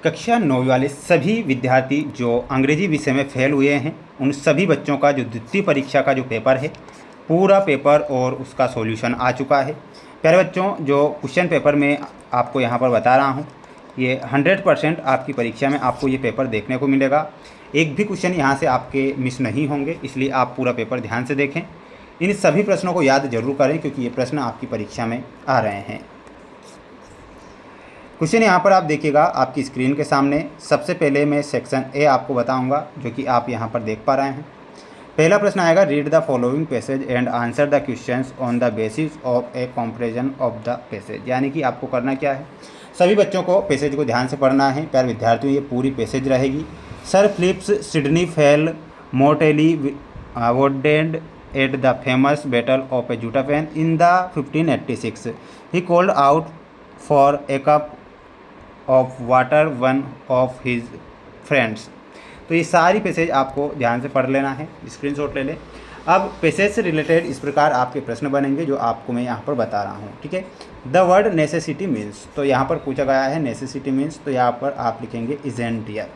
कक्षा 9 वाले सभी विद्यार्थी जो अंग्रेजी विषय में फेल हुए हैं, उन सभी बच्चों का जो द्वितीय परीक्षा का जो पेपर है, पूरा पेपर और उसका सॉल्यूशन आ चुका है। प्यारे बच्चों, जो क्वेश्चन पेपर में आपको यहाँ पर बता रहा हूँ, ये 100% आपकी परीक्षा में आपको ये पेपर देखने को मिलेगा। एक भी क्वेश्चन यहाँ से आपके मिस नहीं होंगे, इसलिए आप पूरा पेपर ध्यान से देखें। इन सभी प्रश्नों को याद जरूर करें, क्योंकि ये प्रश्न आपकी परीक्षा में आ रहे हैं। क्वेश्चन यहाँ पर आप देखिएगा आपकी स्क्रीन के सामने। सबसे पहले मैं सेक्शन ए आपको बताऊंगा, जो कि आप यहाँ पर देख पा रहे हैं। पहला प्रश्न आएगा, read the following passage and answer the questions on the basis of A comparison of the passage. यानी कि आपको करना क्या है, सभी बच्चों को पैसेज को ध्यान से पढ़ना है। प्यारे विद्यार्थियों, ये पूरी पैसेज रहेगी। Sir Philips Sidney fell mortally wounded at the famous battle of Zutphen in the 1586। He called out for a cup of water one of his friends. तो ये सारी पैसेज आपको ध्यान से पढ़ लेना है, स्क्रीनशॉट ले लें। अब पैसेज से रिलेटेड इस प्रकार आपके प्रश्न बनेंगे, जो आपको मैं यहाँ पर बता रहा हूँ, ठीक है। द वर्ड नेसेसिटी मीन्स, तो यहाँ पर पूछा गया है नेसेसिटी मीन्स, तो यहाँ पर आप लिखेंगे इजेंट here.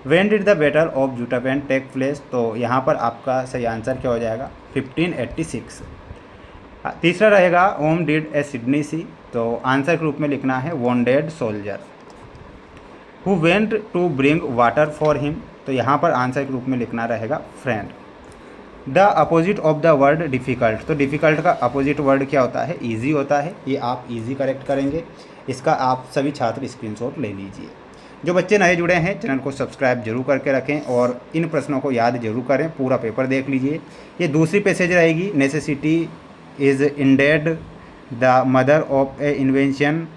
When did the battle of Zutphen take place, तो यहाँ पर आपका सही आंसर क्या हो जाएगा, 1586। तीसरा रहेगा, whom did a Sidney see, तो आंसर के रूप में लिखना है wounded soldier. Who went to bring water for him, तो यहाँ पर आंसर के रूप में लिखना रहेगा friend. The opposite of the word difficult, तो डिफ़िकल्ट का अपोजिट वर्ड क्या होता है, ईजी होता है। ये आप ईजी करेक्ट करेंगे। इसका आप सभी छात्र स्क्रीनशॉट ले लीजिए। जो बच्चे नए जुड़े हैं, चैनल को सब्सक्राइब जरूर करके रखें और इन प्रश्नों को याद जरूर करें। पूरा पेपर देख लीजिए। ये दूसरी पैसेज रहेगी, necessity is ended the mother of A invention,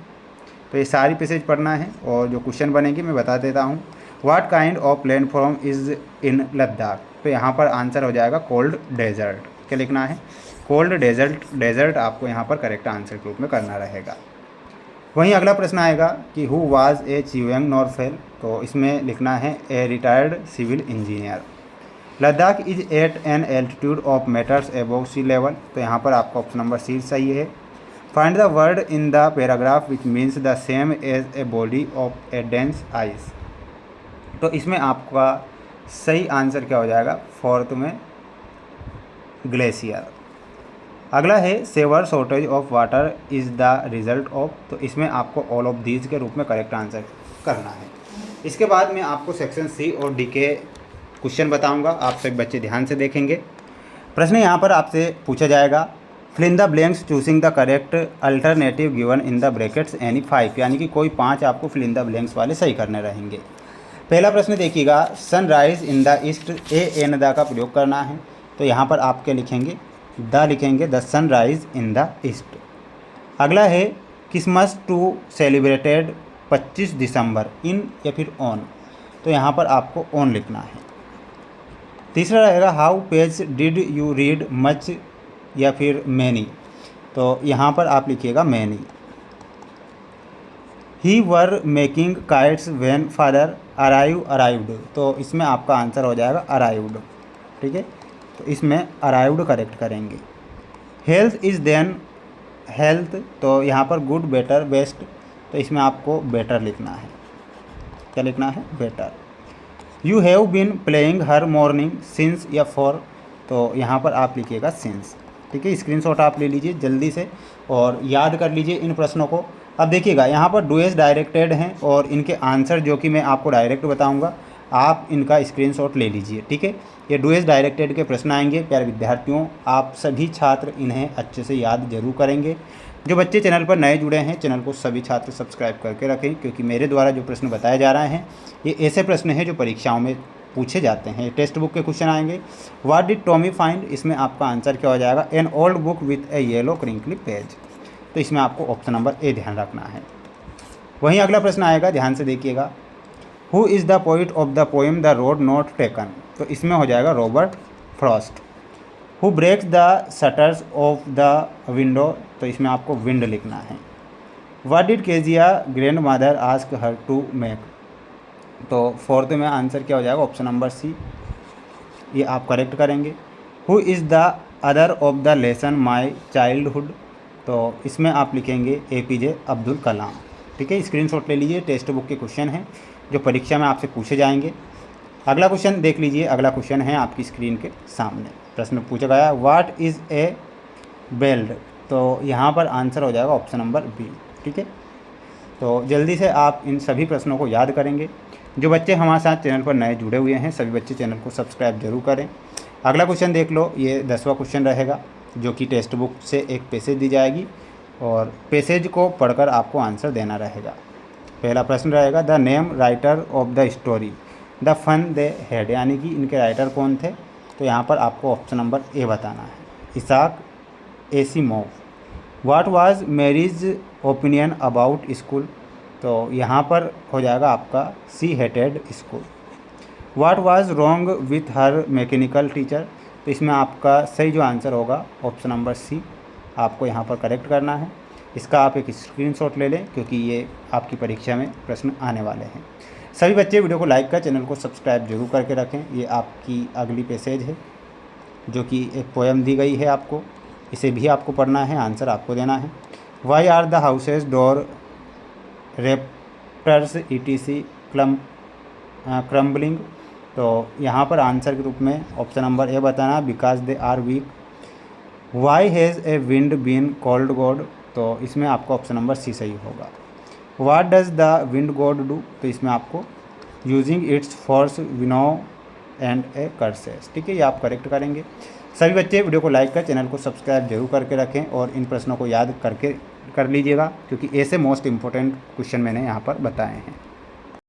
तो ये सारी पैसेज पढ़ना है। और जो क्वेश्चन बनेंगे मैं बता देता हूँ। What kind of platform is in Ladakh, तो यहाँ पर आंसर हो जाएगा कोल्ड डेजर्ट। क्या लिखना है, कोल्ड डेजर्ट। डेजर्ट आपको यहाँ पर करेक्ट आंसर के रूप में करना रहेगा। वहीं अगला प्रश्न आएगा कि हु वाज ए चिवेंग नॉरफेल, तो इसमें लिखना है a retired civil engineer. Ladakh is at an altitude of metres above sea level, तो यहाँ पर आपका ऑप्शन नंबर सी सही है। Find the word in the paragraph which means the same as a body of a dense ice, तो इसमें आपका सही आंसर क्या हो जाएगा, फोर्थ में ग्लेशियर। अगला है severe shortage of water is the result of, तो इसमें आपको ऑल ऑफ दीज के रूप में करेक्ट आंसर करना है। इसके बाद मैं आपको सेक्शन सी और डी के क्वेश्चन बताऊंगा, आप सब बच्चे ध्यान से देखेंगे। प्रश्न यहाँ पर आपसे पूछा जाएगा, fill in the blanks choosing the correct alternative given in the brackets any 5, यानी कि कोई 5 आपको फिल इन द ब्लैंक्स वाले सही करने रहेंगे। पहला प्रश्न देखिएगा, sunrise in the east, a an the का प्रयोग करना है, तो यहाँ पर आप क्या लिखेंगे, द लिखेंगे, the sunrise in the east. अगला है क्रिसमस टू सेलिब्रेटेड 25 दिसंबर इन या फिर ऑन, तो यहाँ पर आपको ऑन लिखना है। तीसरा रहेगा, how page did you read much या फिर मैनी, तो यहाँ पर आप लिखिएगा many. He were making kites when father arrived, तो इसमें आपका आंसर हो जाएगा अराइव्ड, ठीक है। तो इसमें अराइव्ड करेक्ट करेंगे। हेल्थ इज़ देन हेल्थ, तो यहाँ पर गुड बेटर बेस्ट, तो इसमें आपको बेटर लिखना है। क्या लिखना है, better. You have been playing her morning since या फॉर, तो यहाँ पर आप लिखिएगा सिंस, ठीक है। स्क्रीनशॉट आप ले लीजिए जल्दी से और याद कर लीजिए इन प्रश्नों को। अब देखिएगा यहाँ पर डू एस डायरेक्टेड हैं और इनके आंसर जो कि मैं आपको डायरेक्ट बताऊंगा, आप इनका स्क्रीनशॉट ले लीजिए, ठीक है। ये डू एस डायरेक्टेड के प्रश्न आएंगे। प्यारे विद्यार्थियों, आप सभी छात्र इन्हें अच्छे से याद जरूर करेंगे। जो बच्चे चैनल पर नए जुड़े हैं, चैनल को सभी छात्र सब्सक्राइब करके रखें, क्योंकि मेरे द्वारा जो प्रश्न बताए जा रहे हैं ये ऐसे प्रश्न हैं जो परीक्षाओं में पूछे जाते हैं। टेक्स्ट बुक के क्वेश्चन आएंगे। व्हाट डिड टॉमी फाइंड, इसमें आपका आंसर क्या हो जाएगा, an old book with A yellow crinkly page, तो इसमें आपको ऑप्शन नंबर ए ध्यान रखना है। वहीं अगला प्रश्न आएगा, ध्यान से देखिएगा, who is the poet of the poem the road not taken, तो इसमें हो जाएगा Robert Frost. Who breaks the shutters of the window, तो इसमें आपको विंड लिखना है। What did Kezia grandmother ask her to make, तो फोर्थ में आंसर क्या हो जाएगा, ऑप्शन नंबर सी, ये आप करेक्ट करेंगे। Who is the other of the lesson my childhood, तो इसमें आप लिखेंगे APJ अब्दुल कलाम। ठीक है, स्क्रीनशॉट ले लीजिए, टेक्स्ट बुक के क्वेश्चन हैं जो परीक्षा में आपसे पूछे जाएंगे। अगला क्वेश्चन देख लीजिए, अगला क्वेश्चन है आपकी स्क्रीन के सामने। प्रश्न पूछा गया व्हाट इज़ ए बेल्ट, तो यहाँ पर आंसर हो जाएगा ऑप्शन नंबर बी। ठीक है, तो जल्दी से आप इन सभी प्रश्नों को याद करेंगे। जो बच्चे हमारे साथ चैनल पर नए जुड़े हुए हैं सभी बच्चे चैनल को सब्सक्राइब जरूर करें। अगला क्वेश्चन देख लो, ये 10वां क्वेश्चन रहेगा जो कि टेक्स्ट बुक से एक पैसेज दी जाएगी और पैसेज को पढ़कर आपको आंसर देना रहेगा। पहला प्रश्न रहेगा the name writer of the story the fun they had, यानी कि इनके राइटर कौन थे, तो यहाँ पर आपको ऑप्शन नंबर ए बताना है, Isaac Asimov. What was Mary's opinion about school, तो यहाँ पर हो जाएगा आपका she hated school. What was wrong with her mechanical teacher, तो इसमें आपका सही जो आंसर होगा ऑप्शन नंबर सी, आपको यहाँ पर करेक्ट करना है। इसका आप एक स्क्रीनशॉट ले लें क्योंकि ये आपकी परीक्षा में प्रश्न आने वाले हैं। सभी बच्चे वीडियो को लाइक कर चैनल को सब्सक्राइब जरूर करके रखें। ये आपकी अगली पैसेज है जो कि एक पोएम दी गई है आपको, इसे भी आपको पढ़ना है, आंसर आपको देना है। Why are the houses door rafters etc crumbling, तो यहाँ पर आंसर के रूप में ऑप्शन नंबर ए बताना, because they are weak. Why has a wind been called god, तो इसमें आपका ऑप्शन नंबर सी सही होगा। What does the wind god do, तो इसमें आपको using its force winnow and a curses. ठीक है, ये आप करेक्ट करेंगे। सभी बच्चे वीडियो को लाइक कर चैनल को सब्सक्राइब जरूर करके रखें और इन प्रश्नों को याद करके कर लीजिएगा क्योंकि ऐसे मोस्ट इम्पोर्टेंट क्वेश्चन मैंने यहाँ पर बताए हैं।